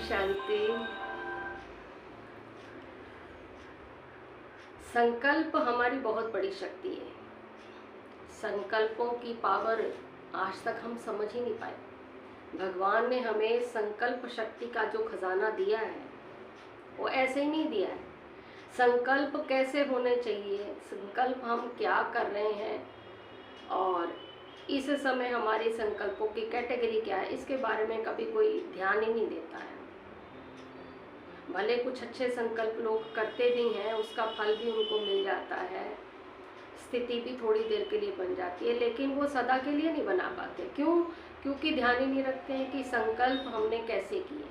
शांति। संकल्प हमारी बहुत बड़ी शक्ति है। संकल्पों की पावर आज तक हम समझ ही नहीं पाए। भगवान ने हमें संकल्प शक्ति का जो खजाना दिया है वो ऐसे ही नहीं दिया है। संकल्प कैसे होने चाहिए, संकल्प हम क्या कर रहे हैं और इस समय हमारे संकल्पों की कैटेगरी क्या है, इसके बारे में कभी कोई ध्यान ही नहीं देता है। भले कुछ अच्छे संकल्प लोग करते भी हैं, उसका फल भी उनको मिल जाता है, स्थिति भी थोड़ी देर के लिए बन जाती है, लेकिन वो सदा के लिए नहीं बना पाते। क्यों? क्योंकि ध्यान ही नहीं रखते हैं कि संकल्प हमने कैसे किए।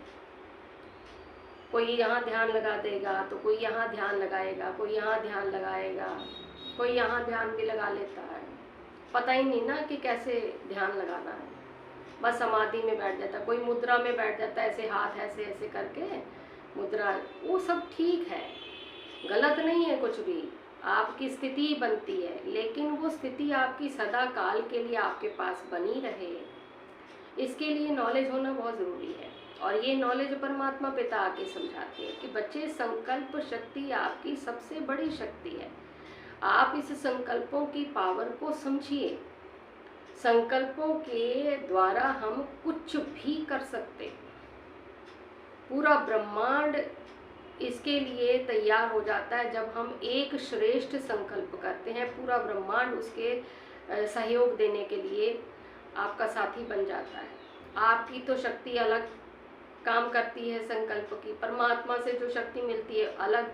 कोई यहाँ ध्यान लगा देगा तो कोई यहाँ ध्यान लगाएगा, कोई यहाँ ध्यान लगाएगा, कोई यहाँ ध्यान भी लगा लेता है। पता ही नहीं ना कि कैसे ध्यान लगाना है, बस समाधि में बैठ जाता है, कोई मुद्रा में बैठ जाता है, ऐसे हाथ ऐसे ऐसे करके मुद्रा। वो सब ठीक है, गलत नहीं है कुछ भी, आपकी स्थिति बनती है, लेकिन वो स्थिति आपकी सदा काल के लिए आपके पास बनी रहे, इसके लिए नॉलेज होना बहुत ज़रूरी है। और ये नॉलेज परमात्मा पिता आके समझाते हैं कि बच्चे, संकल्प शक्ति आपकी सबसे बड़ी शक्ति है। आप इस संकल्पों की पावर को समझिए। संकल्पों के द्वारा हम कुछ भी कर सकते हैं। पूरा ब्रह्मांड इसके लिए तैयार हो जाता है जब हम एक श्रेष्ठ संकल्प करते हैं। पूरा ब्रह्मांड उसके सहयोग देने के लिए आपका साथी बन जाता है। आपकी तो शक्ति अलग काम करती है संकल्प की, परमात्मा से जो शक्ति मिलती है अलग,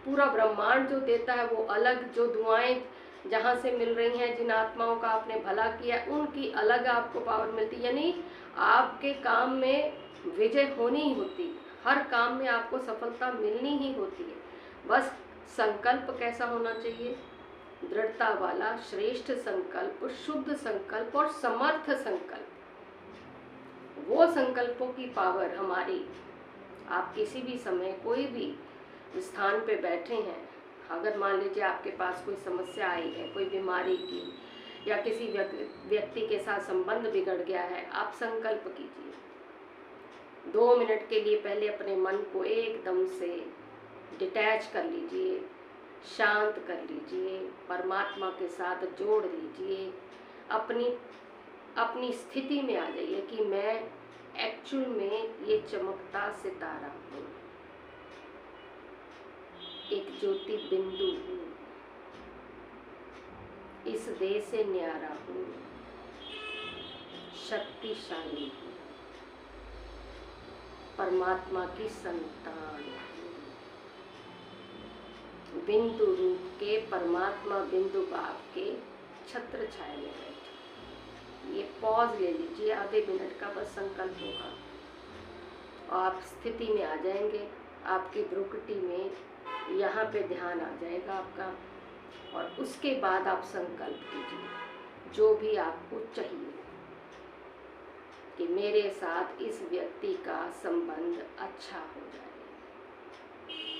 पूरा ब्रह्मांड जो देता है वो अलग, जो दुआएं जहाँ से मिल रही हैं, जिन आत्माओं का आपने भला किया उनकी अलग आपको पावर मिलती है। यानी आपके काम में विजय होनी ही होती, हर काम में आपको सफलता मिलनी ही होती है। बस संकल्प कैसा होना चाहिए? दृढ़ता वाला श्रेष्ठ संकल्प, शुद्ध संकल्प और समर्थ संकल्प। वो संकल्पों की पावर हमारी, आप किसी भी समय कोई भी स्थान पे बैठे हैं, अगर मान लीजिए आपके पास कोई समस्या आई है, कोई बीमारी की, या किसी व्यक्ति के साथ संबंध बिगड़ गया है, आप संकल्प कीजिए। 2 मिनट के लिए पहले अपने मन को एकदम से डिटैच कर लीजिए, शांत कर लीजिए, परमात्मा के साथ जोड़ लीजिए, अपनी स्थिति में आ जाइए कि मैं एक्चुअल में ये चमकता सितारा हूँ, एक ज्योति बिंदु हूँ, इस देह से न्यारा हूँ, शक्तिशाली हूँ, परमात्मा की संतान हूँ। बिंदु रूप के परमात्मा बिंदु बाप के छत्र छाया में बैठे। ये पॉज ले लीजिए, आधे मिनट का बस संकल्प होगा, आप स्थिति में आ जाएंगे। आपकी भ्रुकुटी में यहाँ पे ध्यान आ जाएगा आपका, और उसके बाद आप संकल्प कीजिए जो भी आपको चाहिए कि मेरे साथ इस व्यक्ति का संबंध अच्छा हो जाए।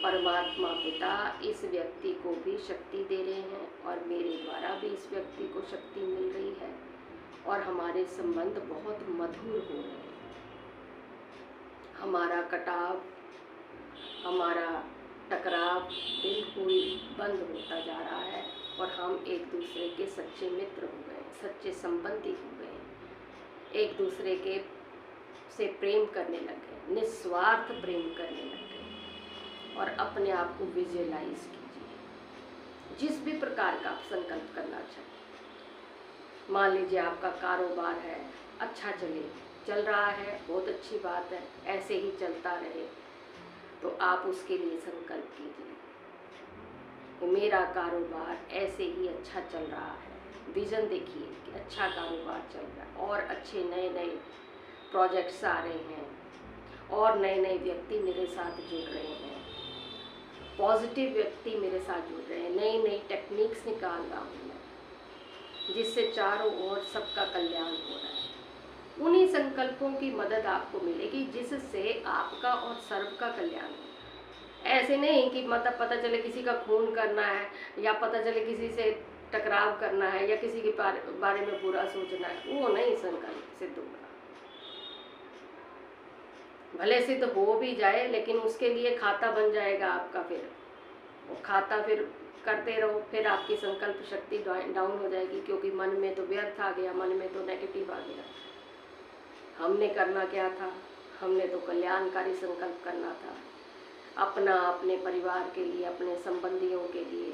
परमात्मा पिता इस व्यक्ति को भी शक्ति दे रहे हैं और मेरे द्वारा भी इस व्यक्ति को शक्ति मिल रही है, और हमारे संबंध बहुत मधुर हो रहे हैं। हमारा कटाव, हमारा टकराव बिल्कुल बंद होता जा रहा है, और हम एक दूसरे के सच्चे मित्र हो गए, सच्चे संबंधी हो गए, एक दूसरे के से प्रेम करने लगे, निस्वार्थ प्रेम करने लगे। और अपने आप को विजुअलाइज कीजिए, जिस भी प्रकार का आप संकल्प करना चाहें। मान लीजिए आपका कारोबार है, अच्छा चल रहा है, बहुत अच्छी बात है, ऐसे ही चलता रहे, तो आप उसके लिए संकल्प कीजिए कि मेरा कारोबार ऐसे ही अच्छा चल रहा है। विज़न देखिए कि अच्छा कारोबार चल रहा है, और अच्छे नए नए प्रोजेक्ट्स आ रहे हैं, और नए नए व्यक्ति मेरे साथ जुड़ रहे हैं, पॉजिटिव व्यक्ति मेरे साथ जुड़ रहे हैं, नई नई टेक्निक्स निकाल रहा हूँ मैं, जिससे चारों ओर सबका कल्याण हो रहा है। उन्हीं संकल्पों की मदद आपको मिलेगी जिससे आपका और सर्व का कल्याण हो। ऐसे नहीं कि मतलब पता चले किसी का खून करना है, या पता चले किसी से टकराव करना है, या किसी के बारे में बुरा सोचना है, वो नहीं संकल्प सिद्ध होगा। भले से तो हो भी जाए, लेकिन उसके लिए खाता बन जाएगा आपका। फिर वो खाता फिर करते रहो, फिर आपकी संकल्प शक्ति डाउन हो जाएगी, क्योंकि मन में तो व्यर्थ आ गया, मन में तो नेगेटिव आ गया। हमने करना क्या था? हमने तो कल्याणकारी संकल्प करना था, अपना, अपने परिवार के लिए, अपने संबंधियों के लिए,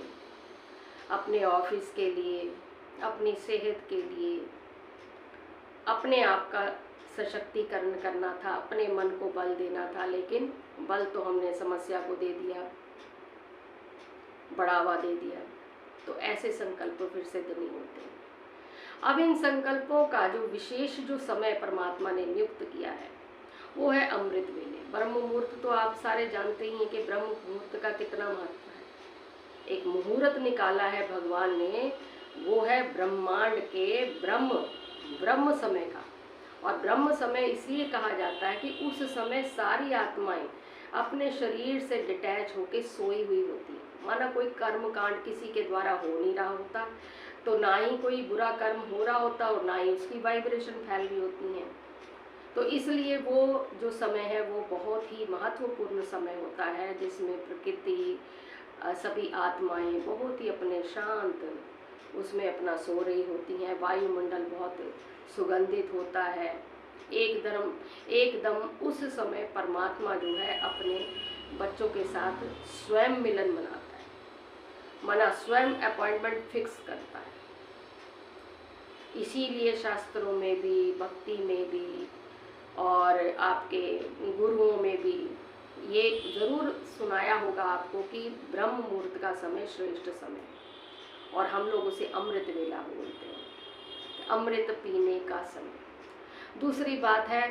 अपने ऑफिस के लिए, अपनी सेहत के लिए, अपने आप का सशक्तिकरण करना था, अपने मन को बल देना था। लेकिन बल तो हमने समस्या को दे दिया, बढ़ावा दे दिया। तो ऐसे संकल्प फिर सिद्ध नहीं होते। अब इन संकल्पों का जो विशेष जो समय परमात्मा ने नियुक्त किया है वो है अमृत वेले, ब्रह्म मुहूर्त। तो आप सारे जानते ही हैं कि ब्रह्म मुहूर्त का कितना महत्व है। एक मुहूर्त निकाला है भगवान ने, वो है ब्रह्मांड के ब्रह्म समय का। और ब्रह्म समय इसलिए कहा जाता है कि उस समय सारी आत्माएं अपने शरीर से डिटैच होकर सोई हुई होती है। माना कोई कर्म कांड किसी के द्वारा हो नहीं रहा होता, तो ना ही कोई बुरा कर्म हो रहा होता और ना ही उसकी वाइब्रेशन फैल रही होती है। तो इसलिए वो जो समय है वो बहुत ही महत्वपूर्ण समय होता है, जिसमें प्रकृति, सभी आत्माएं बहुत ही अपने शांत उसमें अपना सो रही होती हैं। वायुमंडल बहुत सुगंधित होता है। एकदम उस समय परमात्मा जो है अपने बच्चों के साथ स्वयं मिलन मनाता है, माना स्वयं अपॉइंटमेंट फिक्स करता है। इसीलिए शास्त्रों में भी, भक्ति में भी और आपके गुरुओं में भी ये जरूर सुनाया होगा आपको कि ब्रह्म मुहूर्त का समय श्रेष्ठ समय है, और हम लोग उसे अमृत वेला बोलते हैं, अमृत पीने का समय। दूसरी बात है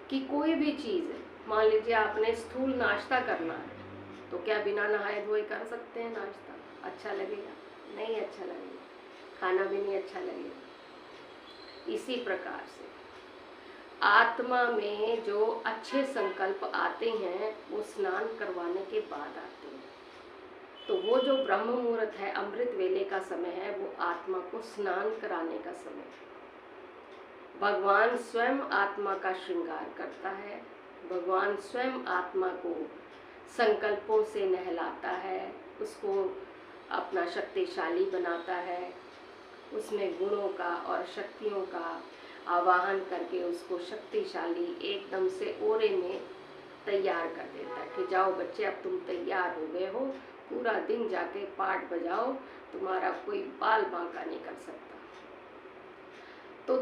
कि कोई भी चीज़, मान लीजिए आपने स्थूल नाश्ता करना है, तो क्या बिना नहाए धोए कर सकते हैं नाश्ता? अच्छा लगेगा? नहीं अच्छा लगेगा, खाना भी नहीं अच्छा लगेगा। इसी प्रकार से आत्मा में जो अच्छे संकल्प आते हैं वो स्नान करवाने के बाद आते हैं। तो वो जो ब्रह्म मुहूर्त है, अमृत वेले का समय है, वो आत्मा को स्नान कराने का समय है। भगवान स्वयं आत्मा का श्रृंगार करता है, भगवान स्वयं आत्मा को संकल्पों से नहलाता है, उसको अपना शक्तिशाली बनाता है, उसमें गुणों का और शक्तियों का आवाहन करके उसको शक्तिशाली एकदम से ओरे में तैयार कर देता है कि जाओ बच्चे, अब तुम तैयार हो गए हो, पूरा दिन जाके पाठ बजाओ, तुम्हारा कोई बाल बांका नहीं कर सकता। तो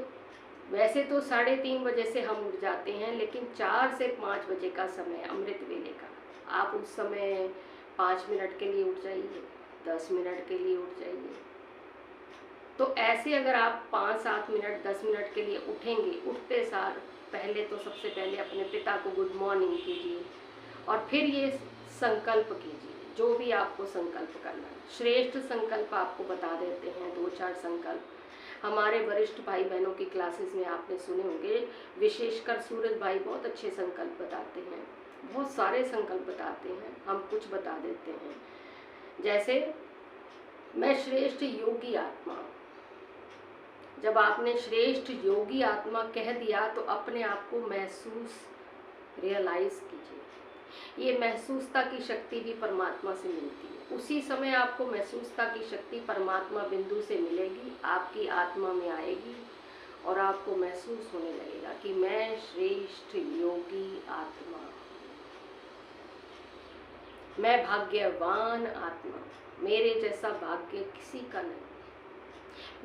वैसे तो 3:30 बजे से हम उठ जाते हैं, लेकिन 4 से 5 बजे का समय अमृत वेले का, आप उस समय 5 मिनट के लिए उठ जाइए, 10 मिनट के लिए उठ जाइए। तो ऐसे अगर आप 5-7 मिनट 10 मिनट के लिए उठेंगे, उठते सार पहले तो सबसे पहले अपने पिता को गुड मॉर्निंग कीजिए, और फिर ये संकल्प कीजिए जो भी आपको संकल्प करना है। श्रेष्ठ संकल्प आपको बता देते हैं, 2-4 संकल्प हमारे वरिष्ठ भाई बहनों की क्लासेस में आपने सुने होंगे, विशेषकर सूरज भाई बहुत अच्छे संकल्प बताते हैं, बहुत सारे संकल्प बताते हैं, हम कुछ बता देते हैं। जैसे मैं श्रेष्ठ योगी आत्मा, जब आपने श्रेष्ठ योगी आत्मा कह दिया तो अपने आप को महसूस, रियलाइज कीजिए। ये महसूसता की शक्ति भी परमात्मा से मिलती है। उसी समय आपको महसूसता की शक्ति परमात्मा बिंदु से मिलेगी, आपकी आत्मा में आएगी और आपको महसूस होने लगेगा कि मैं श्रेष्ठ योगी आत्मा, मैं भाग्यवान आत्मा, मेरे जैसा भाग्य किसी का नहीं,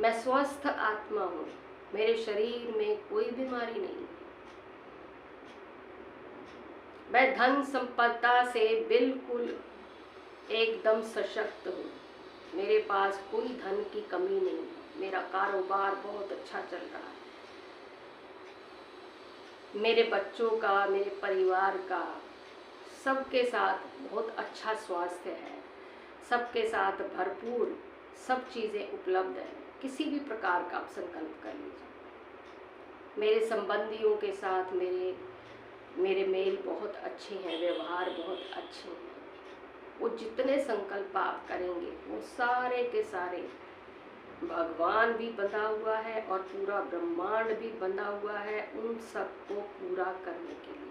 मैं स्वस्थ आत्मा हूँ, मेरे शरीर में कोई बीमारी नहीं, मैं धन संपदा से बिल्कुल एकदम सशक्त हूँ, मेरे पास कोई धन की कमी नहीं, मेरा कारोबार बहुत अच्छा चल रहा है, मेरे बच्चों का, मेरे परिवार का, सबके साथ बहुत अच्छा स्वास्थ्य है, सबके साथ भरपूर सब चीज़ें उपलब्ध हैं। किसी भी प्रकार का आप संकल्प कर लीजिए। मेरे संबंधियों के साथ मेरे मेल बहुत अच्छे हैं, व्यवहार बहुत अच्छे हैं। वो जितने संकल्प आप करेंगे वो सारे के सारे, भगवान भी बंधा हुआ है और पूरा ब्रह्मांड भी बंधा हुआ है उन सबको पूरा करने के लिए।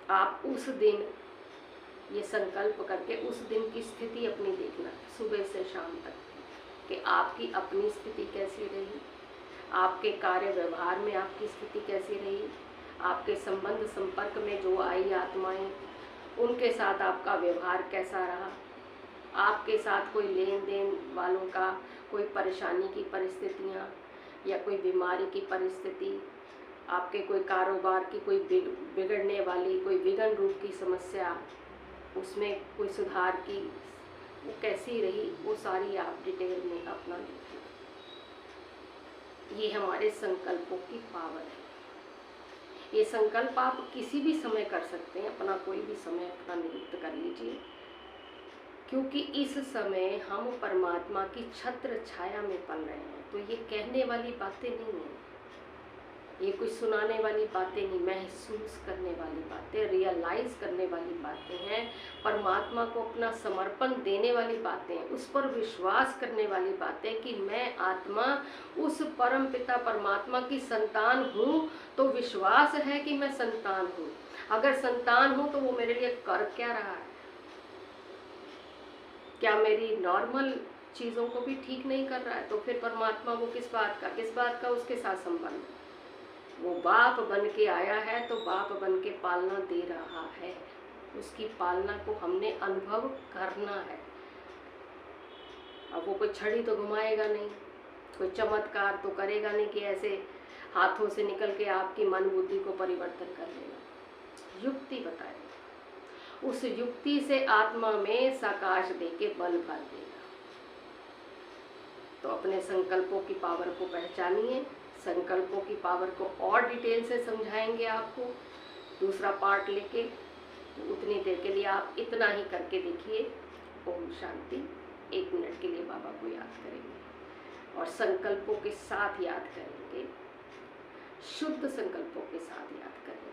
आप उस दिन ये संकल्प करके उस दिन की स्थिति अपनी देखना, सुबह से शाम तक, कि आपकी अपनी स्थिति कैसी रही, आपके कार्य व्यवहार में आपकी स्थिति कैसी रही, आपके संबंध संपर्क में जो आई आत्माएं, उनके साथ आपका व्यवहार कैसा रहा, आपके साथ कोई लेन देन वालों का कोई परेशानी की परिस्थितियाँ या कोई बीमारी की परिस्थिति, आपके कोई कारोबार की कोई बिगड़ने वाली कोई विघन रूप की समस्या, उसमें कोई सुधार की वो कैसी रही, वो सारी आप डिटेल में अपना लिखिए। ये हमारे संकल्पों की पावर है। ये संकल्प आप किसी भी समय कर सकते हैं, अपना कोई भी समय अपना नियुक्त कर लीजिए, क्योंकि इस समय हम परमात्मा की छत्र छाया में पल रहे हैं। तो ये कहने वाली बातें नहीं हैं, ये कुछ सुनाने वाली बातें नहीं, महसूस करने वाली बातें, रियलाइज करने वाली बातें हैं, परमात्मा को अपना समर्पण देने वाली बातें, उस पर विश्वास करने वाली बातें कि मैं आत्मा उस परम पिता परमात्मा की संतान हूँ, तो विश्वास है कि मैं संतान हूँ। अगर संतान हूँ तो वो मेरे लिए कर क्या रहा है? क्या मेरी नॉर्मल चीज़ों को भी ठीक नहीं कर रहा है? तो फिर परमात्मा वो किस बात का उसके साथ संबंध? वो बाप बन के आया है तो बाप बन के पालना दे रहा है, उसकी पालना को हमने अनुभव करना है। अब वो कोई छड़ी तो घुमाएगा नहीं, कोई चमत्कार तो करेगा नहीं कि ऐसे हाथों से निकल के आपकी मन बुद्धि को परिवर्तन कर लेगा। युक्ति बताएगा, उस युक्ति से आत्मा में साकाश दे के बल भर देगा। तो अपने संकल्पों की पावर को पहचानिए, संकल्पों की पावर को और डिटेल से समझाएंगे आपको दूसरा पार्ट लेके। तो उतनी देर के लिए आप इतना ही करके देखिए। ओम शांति। 1 मिनट के लिए बाबा को याद करेंगे और संकल्पों के साथ याद करेंगे, शुद्ध संकल्पों के साथ याद करेंगे।